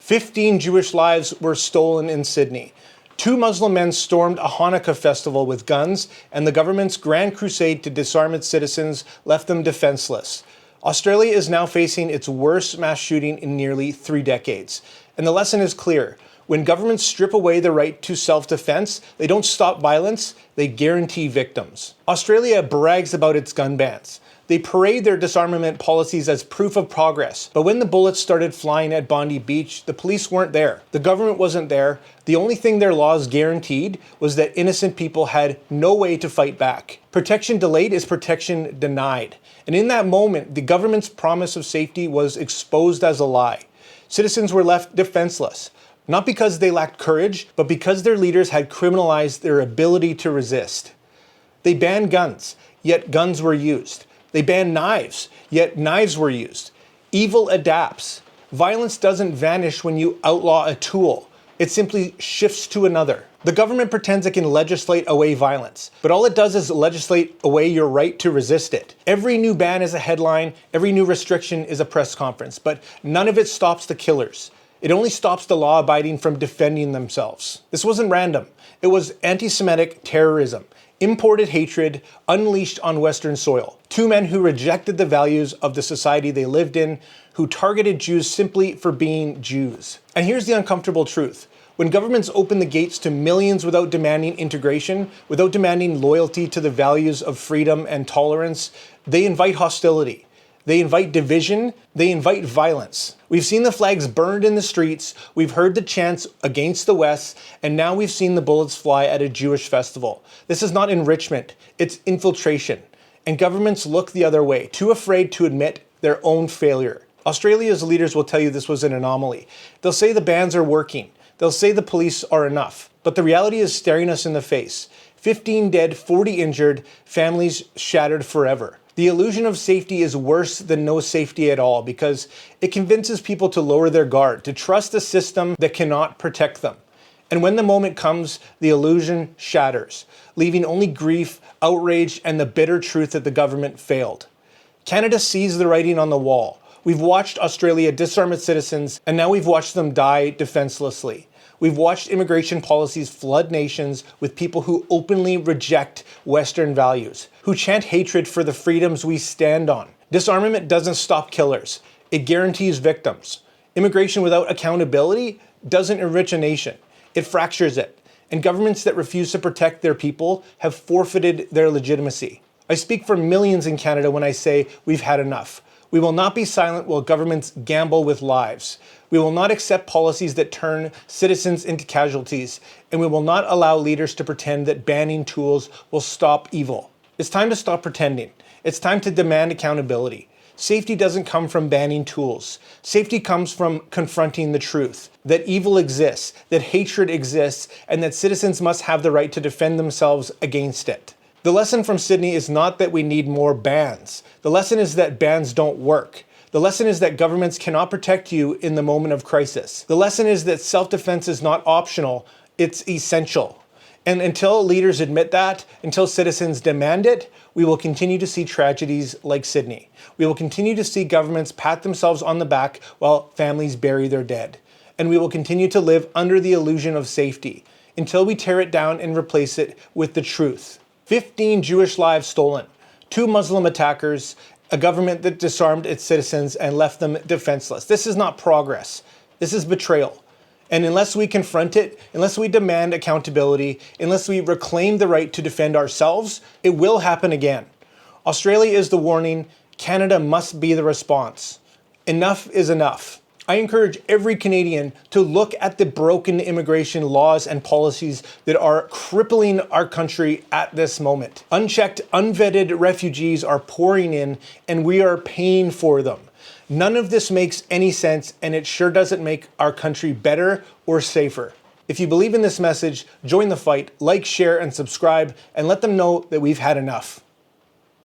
15 Jewish lives were stolen in Sydney. 2 Muslim men stormed a Hanukkah festival with guns, and the government's grand crusade to disarm its citizens left them defenseless. Australia is now facing its worst mass shooting in nearly 3 decades. And the lesson is clear. When governments strip away the right to self-defense, they don't stop violence, they guarantee victims. Australia brags about its gun bans. They parade their disarmament policies as proof of progress. But when the bullets started flying at Bondi Beach, the police weren't there. The government wasn't there. The only thing their laws guaranteed was that innocent people had no way to fight back. Protection delayed is protection denied. And in that moment, the government's promise of safety was exposed as a lie. Citizens were left defenseless. Not because they lacked courage, but because their leaders had criminalized their ability to resist. They banned guns, yet guns were used. They banned knives, yet knives were used. Evil adapts. Violence doesn't vanish when you outlaw a tool. It simply shifts to another. The government pretends it can legislate away violence, but all it does is legislate away your right to resist it. Every new ban is a headline, every new restriction is a press conference, but none of it stops the killers. It only stops the law-abiding from defending themselves. This wasn't random. It was antisemitic terrorism. Imported hatred unleashed on Western soil. 2 men who rejected the values of the society they lived in, who targeted Jews simply for being Jews. And here's the uncomfortable truth. When governments open the gates to millions without demanding integration, without demanding loyalty to the values of freedom and tolerance, they invite hostility. They invite division, they invite violence. We've seen the flags burned in the streets, we've heard the chants against the West, and now we've seen the bullets fly at a Jewish festival. This is not enrichment, it's infiltration. And governments look the other way, too afraid to admit their own failure. Australia's leaders will tell you this was an anomaly. They'll say the bans are working. They'll say the police are enough. But the reality is staring us in the face. 15 dead, 40 injured, families shattered forever. The illusion of safety is worse than no safety at all because it convinces people to lower their guard, to trust a system that cannot protect them. And when the moment comes, the illusion shatters, leaving only grief, outrage, and the bitter truth that the government failed. Canada sees the writing on the wall. We've watched Australia disarm its citizens, and now we've watched them die defenselessly. We've watched immigration policies flood nations with people who openly reject Western values, who chant hatred for the freedoms we stand on. Disarmament doesn't stop killers. It guarantees victims. Immigration without accountability doesn't enrich a nation. It fractures it. And governments that refuse to protect their people have forfeited their legitimacy. I speak for millions in Canada when I say we've had enough. We will not be silent while governments gamble with lives. We will not accept policies that turn citizens into casualties, and we will not allow leaders to pretend that banning tools will stop evil. It's time to stop pretending. It's time to demand accountability. Safety doesn't come from banning tools. Safety comes from confronting the truth, that evil exists, that hatred exists, and that citizens must have the right to defend themselves against it. The lesson from Sydney is not that we need more bans. The lesson is that bans don't work. The lesson is that governments cannot protect you in the moment of crisis. The lesson is that self-defense is not optional, it's essential. And until leaders admit that, until citizens demand it, we will continue to see tragedies like Sydney. We will continue to see governments pat themselves on the back while families bury their dead. And we will continue to live under the illusion of safety until we tear it down and replace it with the truth. 15 Jewish lives stolen, 2 Muslim attackers, a government that disarmed its citizens and left them defenseless. This is not progress. This is betrayal. And unless we confront it, unless we demand accountability, unless we reclaim the right to defend ourselves, it will happen again. Australia is the warning. Canada must be the response. Enough is enough. I encourage every Canadian to look at the broken immigration laws and policies that are crippling our country at this moment. Unchecked, unvetted refugees are pouring in, and we are paying for them. None of this makes any sense, and it sure doesn't make our country better or safer. If you believe in this message, join the fight, like, share, and subscribe, and let them know that we've had enough.